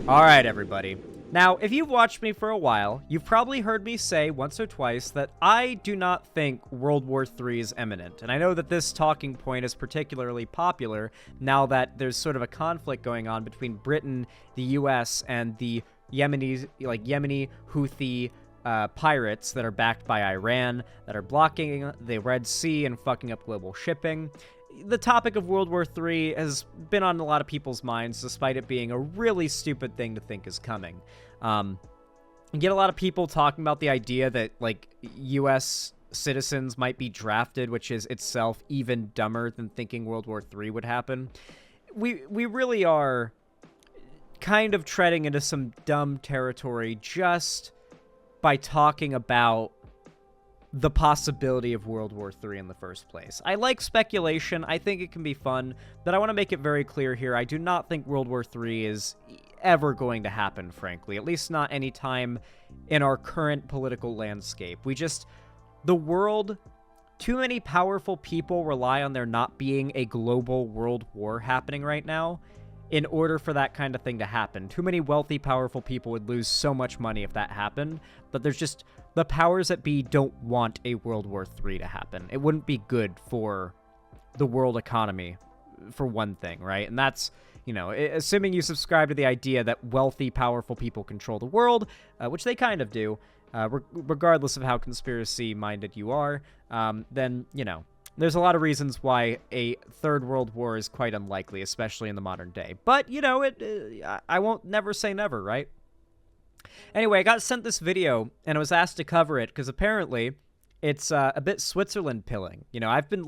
Alright, everybody. Now, if you've watched me for a while, you've probably heard me say once or twice that I do not think World War III is imminent. And I know that this talking point is particularly popular now that there's sort of a conflict going on between Britain, the US, and the Yemeni Houthi pirates that are backed by Iran, that are blocking the Red Sea and fucking up global shipping. The topic of World War III has been on a lot of people's minds, despite it being a really stupid thing to think is coming. You get a lot of people talking about the idea that, like, U.S. citizens might be drafted, which is itself even dumber than thinking World War III would happen. We really are kind of treading into some dumb territory just by talking about the possibility of World War III in the first place. I like speculation. I think it can be fun, but I want to make it very clear here. I do not think World War III is ever going to happen, frankly. At least not any time in our current political landscape. The world, too many powerful people rely on there not being a global world war happening right now in order for that kind of thing to happen. Too many wealthy, powerful people would lose so much money if that happened, but there's just, the powers that be don't want a World War III to happen. It wouldn't be good for the world economy, for one thing, right? And that's, you know, assuming you subscribe to the idea that wealthy, powerful people control the world, which they kind of do, regardless of how conspiracy-minded you are, then, you know, there's a lot of reasons why a third world war is quite unlikely, especially in the modern day. But, you know, I won't never say never, right? Anyway, I got sent this video, and I was asked to cover it, because apparently it's a bit Switzerland-pilling. You know, I've been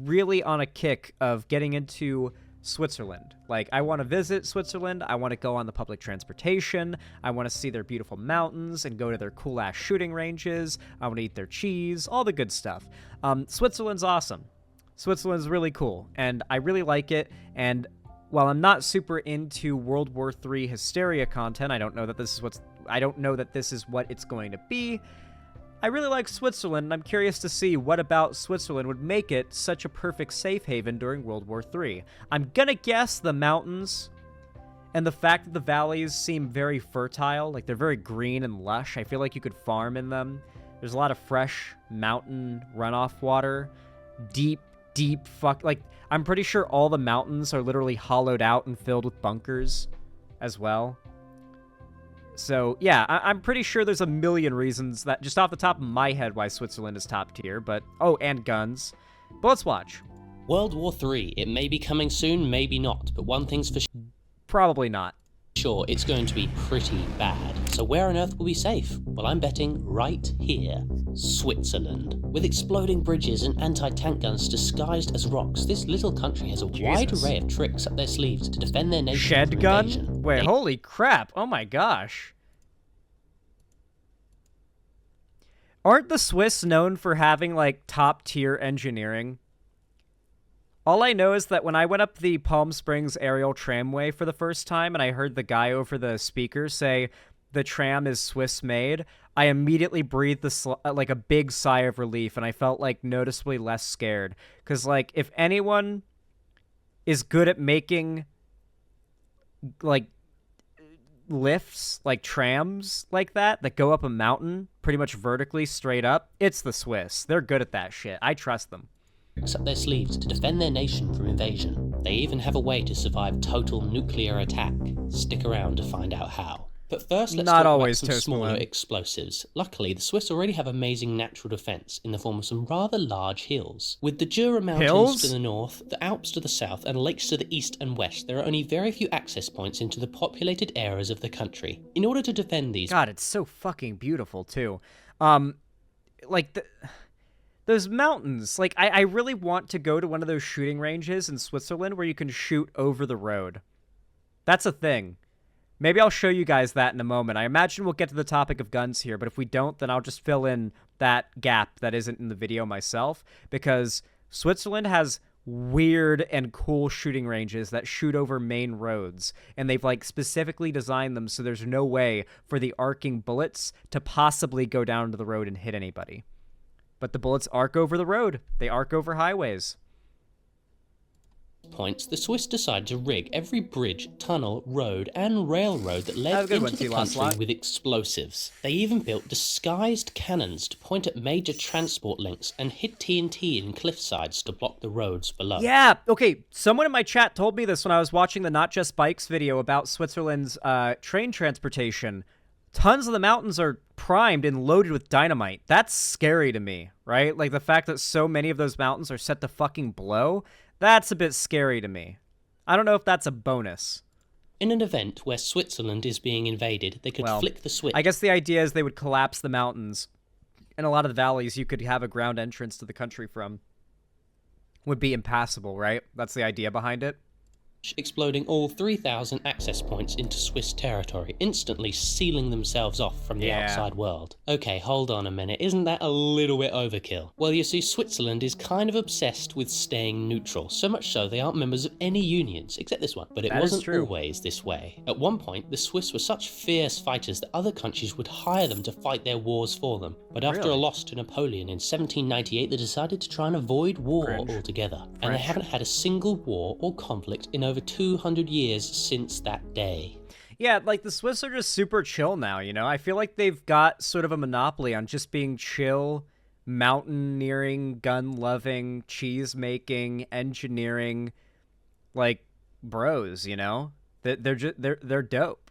really on a kick of getting into Switzerland. Like, I want to visit Switzerland, I want to go on the public transportation, I want to see their beautiful mountains and go to their cool-ass shooting ranges, I want to eat their cheese, all the good stuff. Switzerland's awesome. Switzerland's really cool, and I really like it, and while I'm not super into World War III hysteria content, I don't know that this is what it's going to be, I really like Switzerland, and I'm curious to see what about Switzerland would make it such a perfect safe haven during World War III. I'm gonna guess the mountains and the fact that the valleys seem very fertile, like they're very green and lush. I feel like you could farm in them. There's a lot of fresh mountain runoff water, I'm pretty sure all the mountains are literally hollowed out and filled with bunkers as well. So, yeah, I'm pretty sure there's a million reasons that, just off the top of my head, why Switzerland is top tier, but, oh, and guns. But let's watch. World War III, it may be coming soon, maybe not, but one thing's for Probably not. sure, it's going to be pretty bad. So where on earth will be safe? Well, I'm betting right here, Switzerland. With exploding bridges and anti-tank guns disguised as rocks, this little country has a wide array of tricks up their sleeves to defend their nation Shed from gun? invasion. Wait, holy crap. Oh my gosh. Aren't the Swiss known for having, like, top-tier engineering? All I know is that when I went up the Palm Springs aerial tramway for the first time and I heard the guy over the speaker say the tram is Swiss-made, I immediately breathed like a big sigh of relief, and I felt, like, noticeably less scared. Because, like, if anyone is good at making, like, lifts, like trams like that go up a mountain pretty much vertically straight up, it's the Swiss. They're good at that shit. I trust them. Up their sleeves to defend their nation from invasion. They even have a way to survive total nuclear attack. Stick around to find out how. But first, let's talk about some smaller explosives. Luckily, the Swiss already have amazing natural defense in the form of some rather large hills. With the Jura Mountains to the north, the Alps to the south, and lakes to the east and west, there are only very few access points into the populated areas of the country. In order to defend these... God, it's so fucking beautiful, too. Those mountains, like, I really want to go to one of those shooting ranges in Switzerland where you can shoot over the road. That's a thing. Maybe I'll show you guys that in a moment. I imagine we'll get to the topic of guns here, but if we don't, then I'll just fill in that gap that isn't in the video myself, because Switzerland has weird and cool shooting ranges that shoot over main roads, and they've, like, specifically designed them so there's no way for the arcing bullets to possibly go down to the road and hit anybody. But the bullets arc over the road. They arc over highways. points, the Swiss decided to rig every bridge, tunnel, road, and railroad that led into the country with explosives. They even built disguised cannons to point at major transport links and hid TNT in cliffsides to block the roads below. Yeah, okay, someone in my chat told me this when I was watching the Not Just Bikes video about Switzerland's train transportation. Tons of the mountains are primed and loaded with dynamite. That's scary to me, right? Like, the fact that so many of those mountains are set to fucking blow, that's a bit scary to me. I don't know if that's a bonus. In an event where Switzerland is being invaded, they could flick the switch. I guess the idea is they would collapse the mountains. In a lot of the valleys, you could have a ground entrance to the country from. Would be impassable, right? That's the idea behind it. Exploding all 3,000 access points into Swiss territory, instantly sealing themselves off from the outside world. Okay, hold on a minute, isn't that a little bit overkill? Well, you see, Switzerland is kind of obsessed with staying neutral, so much so they aren't members of any unions, except this one. But it wasn't always this way. At one point, the Swiss were such fierce fighters that other countries would hire them to fight their wars for them. But after a loss to Napoleon in 1798, they decided to try and avoid war altogether. And they haven't had a single war or conflict in over 200 years since that day. Yeah, like, the Swiss are just super chill now, you know? I feel like they've got sort of a monopoly on just being chill, mountaineering, gun-loving, cheese-making, engineering, like, bros, you know? They're dope.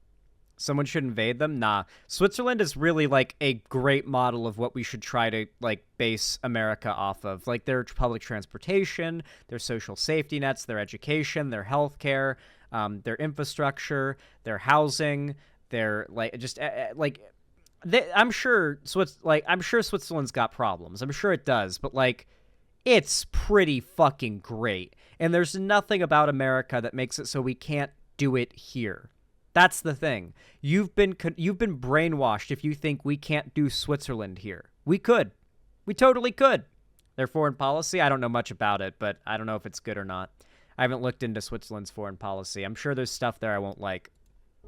Someone should invade them? Nah. Switzerland is really, like, a great model of what we should try to, like, base America off of. Like, their public transportation, their social safety nets, their education, their healthcare, their infrastructure, their housing, their, like, just, I'm sure Switzerland's got problems. I'm sure it does, but, like, it's pretty fucking great. And there's nothing about America that makes it so we can't do it here. That's the thing. You've been brainwashed if you think we can't do Switzerland here. We could. We totally could. Their foreign policy, I don't know much about it, but I don't know if it's good or not. I haven't looked into Switzerland's foreign policy. I'm sure there's stuff there I won't like.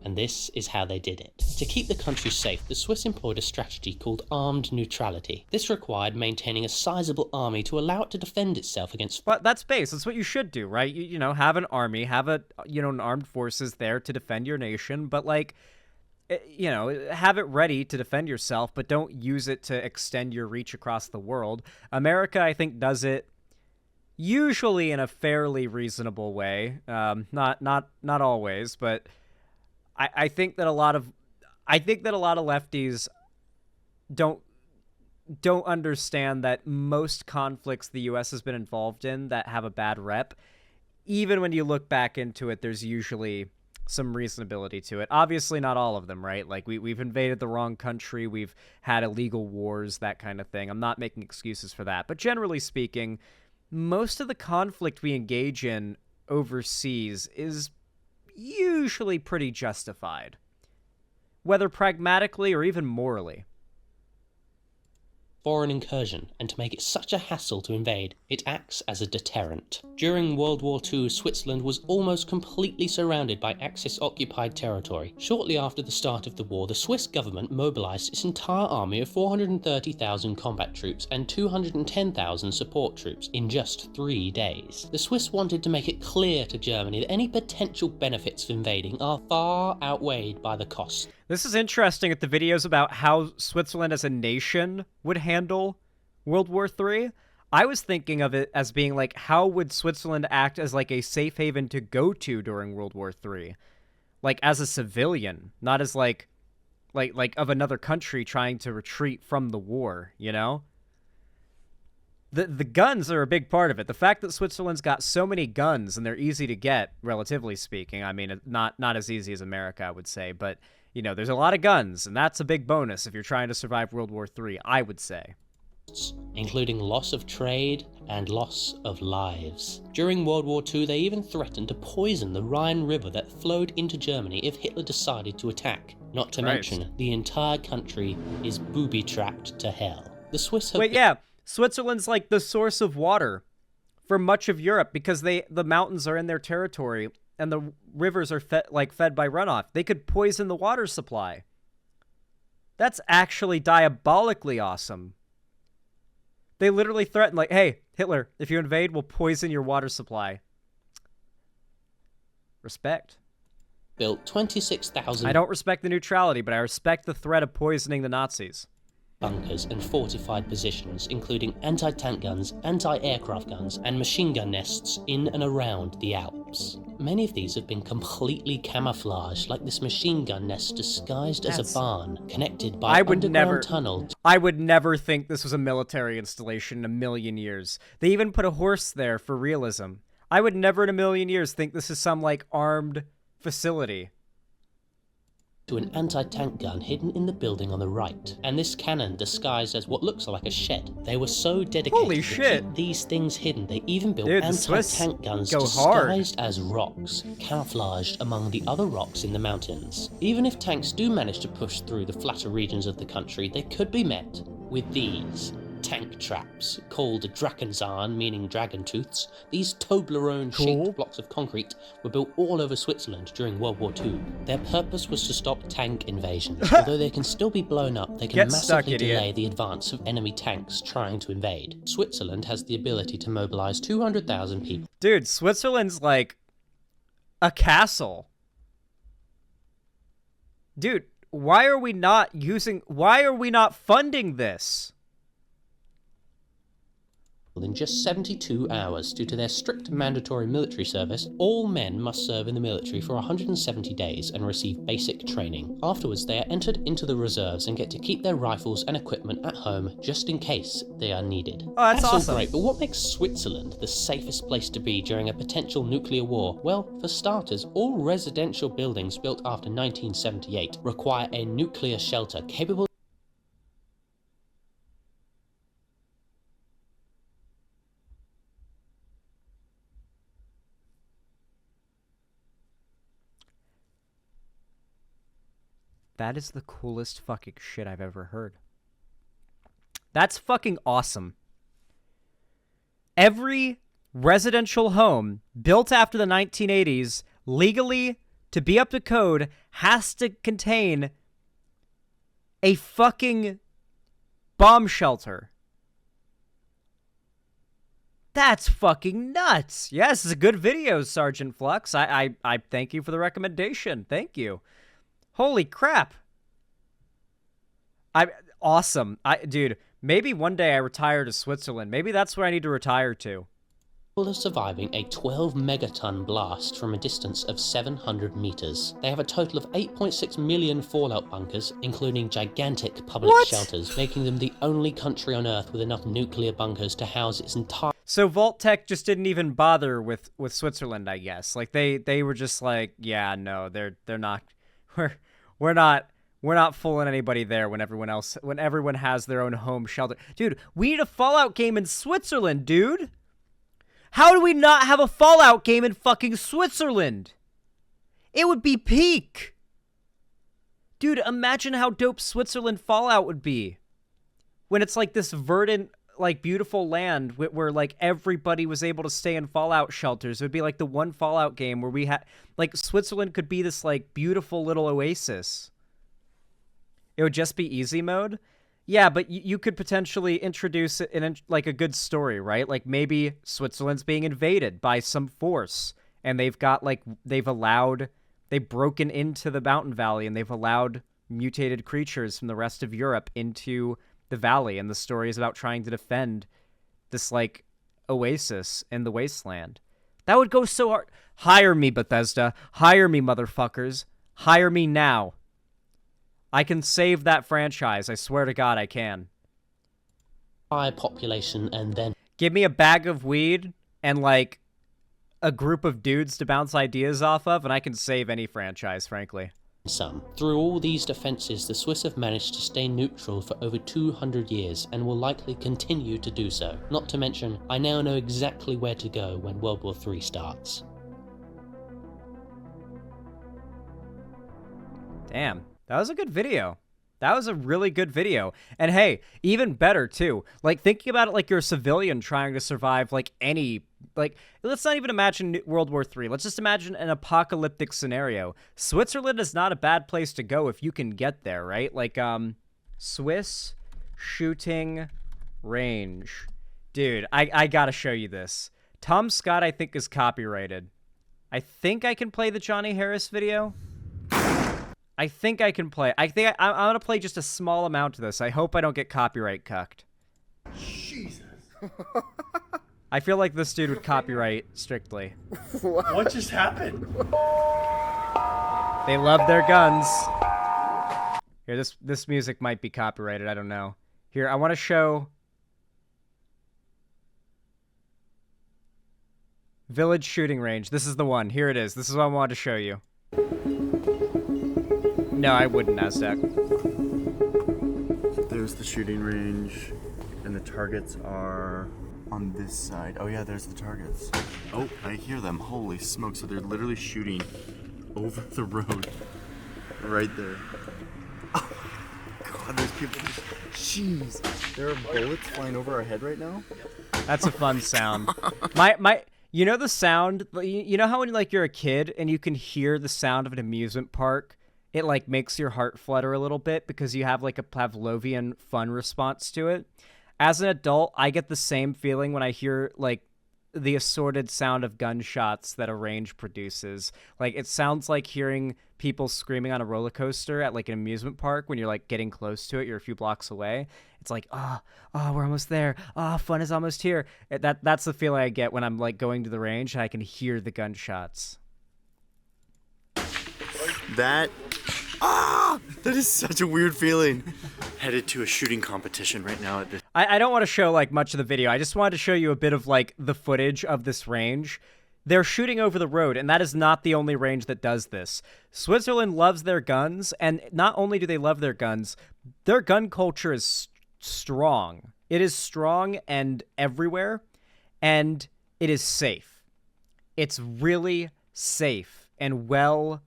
And this is how they did it. To keep the country safe, the Swiss employed a strategy called armed neutrality. This required maintaining a sizable army to allow it to defend itself against... But that's base. That's what you should do, right? You know, have an army, have an armed forces there to defend your nation, but, like, you know, have it ready to defend yourself, but don't use it to extend your reach across the world. America, I think, does it usually in a fairly reasonable way. Not always, but... I think that a lot of lefties don't understand that most conflicts the U.S. has been involved in that have a bad rep, even when you look back into it, there's usually some reasonability to it. Obviously, not all of them, right? Like, we've invaded the wrong country, we've had illegal wars, that kind of thing. I'm not making excuses for that, but generally speaking, most of the conflict we engage in overseas is usually pretty justified, whether pragmatically or even morally. Foreign incursion, and to make it such a hassle to invade, it acts as a deterrent. During World War II, Switzerland was almost completely surrounded by Axis-occupied territory. Shortly after the start of the war, the Swiss government mobilized its entire army of 430,000 combat troops and 210,000 support troops in just 3 days. The Swiss wanted to make it clear to Germany that any potential benefits of invading are far outweighed by the cost. This is interesting at the videos about how Switzerland as a nation would handle World War III. I was thinking of it as being like, how would Switzerland act as, like, a safe haven to go to during World War III? Like, as a civilian, not as like of another country trying to retreat from the war, you know? The guns are a big part of it. The fact that Switzerland's got so many guns and they're easy to get, relatively speaking. I mean, not as easy as America, I would say, but... you know, there's a lot of guns, and that's a big bonus if you're trying to survive World War III, I would say. Including loss of trade and loss of lives. During World War II, they even threatened to poison the Rhine River that flowed into Germany if Hitler decided to attack. Not to mention, the entire country is booby-trapped to hell. The Swiss have... Wait, yeah, Switzerland's like the source of water for much of Europe because the mountains are in their territory. And the rivers are fed by runoff. They could poison the water supply. That's actually diabolically awesome. They literally threaten, like, hey, Hitler, if you invade, we'll poison your water supply. Respect. Built 26,000... I don't respect the neutrality, but I respect the threat of poisoning the Nazis. ...bunkers and fortified positions, including anti-tank guns, anti-aircraft guns, and machine gun nests in and around the Alps. Many of these have been completely camouflaged, like this machine gun nest disguised as a barn, connected by an underground tunnel. I would never think this was a military installation in a million years. They even put a horse there for realism. I would never in a million years think this is some, like, armed facility. To an anti-tank gun hidden in the building on the right, and this cannon disguised as what looks like a shed. They were so dedicated to keep these things hidden, they even built anti-tank guns disguised as rocks, camouflaged among the other rocks in the mountains. Even if tanks do manage to push through the flatter regions of the country, they could be met with these tank traps, called Drachenzahn, meaning dragon tooths. These Toblerone-shaped blocks of concrete were built all over Switzerland during World War II. Their purpose was to stop tank invasions. Although they can still be blown up, they can massively delay the advance of enemy tanks trying to invade. Switzerland has the ability to mobilize 200,000 people. Dude, Switzerland's like a castle. Dude, why are we not funding this? In just 72 hours. Due to their strict mandatory military service, all men must serve in the military for 170 days and receive basic training. Afterwards, they are entered into the reserves and get to keep their rifles and equipment at home just in case they are needed. Oh, that's awesome. All great, but what makes Switzerland the safest place to be during a potential nuclear war? Well, for starters, all residential buildings built after 1978 require a nuclear shelter capable That is the coolest fucking shit I've ever heard. That's fucking awesome. Every residential home built after the 1980s, legally, to be up to code, has to contain a fucking bomb shelter. That's fucking nuts. Yes, it's a good video, Sergeant Flux. I thank you for the recommendation. Thank you. Holy crap. Awesome. Dude, maybe one day I retire to Switzerland. Maybe that's where I need to retire to. Of surviving a 12 megaton blast from a distance of 700 meters. They have a total of 8.6 million fallout bunkers, including gigantic public shelters, making them the only country on Earth with enough nuclear bunkers to house its entire... So Vault-Tec just didn't even bother with Switzerland, I guess. Like they were just like, yeah, no, they're not... We're not fooling anybody there when everyone has their own home shelter. Dude, we need a Fallout game in Switzerland, dude. How do we not have a Fallout game in fucking Switzerland? It would be peak. Dude, imagine how dope Switzerland Fallout would be. When it's like this verdant, like beautiful land where like everybody was able to stay in Fallout shelters. It would be like the one Fallout game where we had, like, Switzerland could be this like beautiful little oasis. It would just be easy mode. Yeah, but you could potentially introduce it in like a good story, right? Like maybe Switzerland's being invaded by some force and they've broken into the mountain valley and they've allowed mutated creatures from the rest of Europe into the valley, and the story is about trying to defend this like oasis in the wasteland. That would go so hard. Hire me, Bethesda. Hire me, motherfuckers. Hire me now. I can save that franchise. I swear to God I can. High population and then... Give me a bag of weed and like a group of dudes to bounce ideas off of, and I can save any franchise, frankly. Some. Through all these defenses, the Swiss have managed to stay neutral for over 200 years and will likely continue to do so. Not to mention, I now know exactly where to go when World War III starts. Damn, that was a good video. That was a really good video. And hey, even better too. Like, thinking about it like you're a civilian trying to survive like any... Like, let's not even imagine World War III. Let's just imagine an apocalyptic scenario. Switzerland is not a bad place to go if you can get there, right? Like, Swiss shooting range. Dude, I gotta show you this. Tom Scott, I think, is copyrighted. I think I can play the Johnny Harris video. I think I can play. I'm going to play just a small amount of this. I hope I don't get copyright cucked. Jesus. I feel like this dude would copyright strictly. What just happened? They love their guns. Here, this music might be copyrighted. I don't know. Here, I want to show... Village shooting range. This is the one. Here it is. This is what I wanted to show you. No, I wouldn't, Nasdaq. There's the shooting range, and the targets are on this side. Oh yeah, there's the targets. Oh, I hear them. Holy smoke. So they're literally shooting over the road. Right there. Oh my god, there's people just... Jeez. There are bullets flying over our head right now? That's a fun sound. You know the sound, you know how when like you're a kid and you can hear the sound of an amusement park, it like makes your heart flutter a little bit because you have like a Pavlovian fun response to it. As an adult, I get the same feeling when I hear like the assorted sound of gunshots that a range produces. Like it sounds like hearing people screaming on a roller coaster at like an amusement park when you're like getting close to it, you're a few blocks away. It's like, oh, we're almost there. Oh, fun is almost here. That's the feeling I get when I'm like going to the range and I can hear the gunshots. That is such a weird feeling. Headed to a shooting competition right now at this. I don't want to show like much of the video. I just wanted to show you a bit of like the footage of this range. They're shooting over the road, and that is not the only range that does this. Switzerland loves their guns, and not only do they love their guns, their gun culture is strong. It is strong and everywhere, and it is safe. It's really safe and well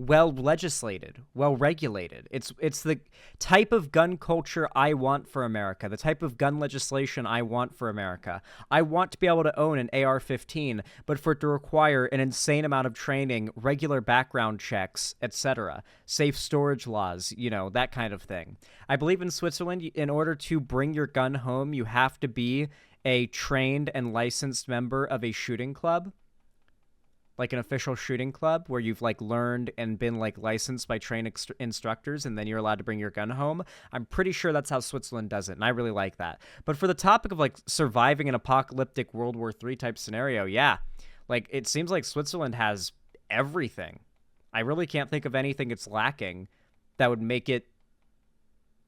legislated, well regulated. It's the type of gun culture I want for America, the type of gun legislation I want for America. I want to be able to own an AR-15, but for it to require an insane amount of training, regular background checks, etc., safe storage laws, you know, that kind of thing. I believe in Switzerland, in order to bring your gun home, you have to be a trained and licensed member of a shooting club. Like an official shooting club where you've like learned and been like licensed by trained instructors, and then you're allowed to bring your gun home. I'm pretty sure that's how Switzerland does it, and I really like that. But for the topic of like surviving an apocalyptic World War III type scenario, yeah, like it seems like Switzerland has everything. I really can't think of anything it's lacking that would make it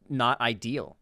not ideal.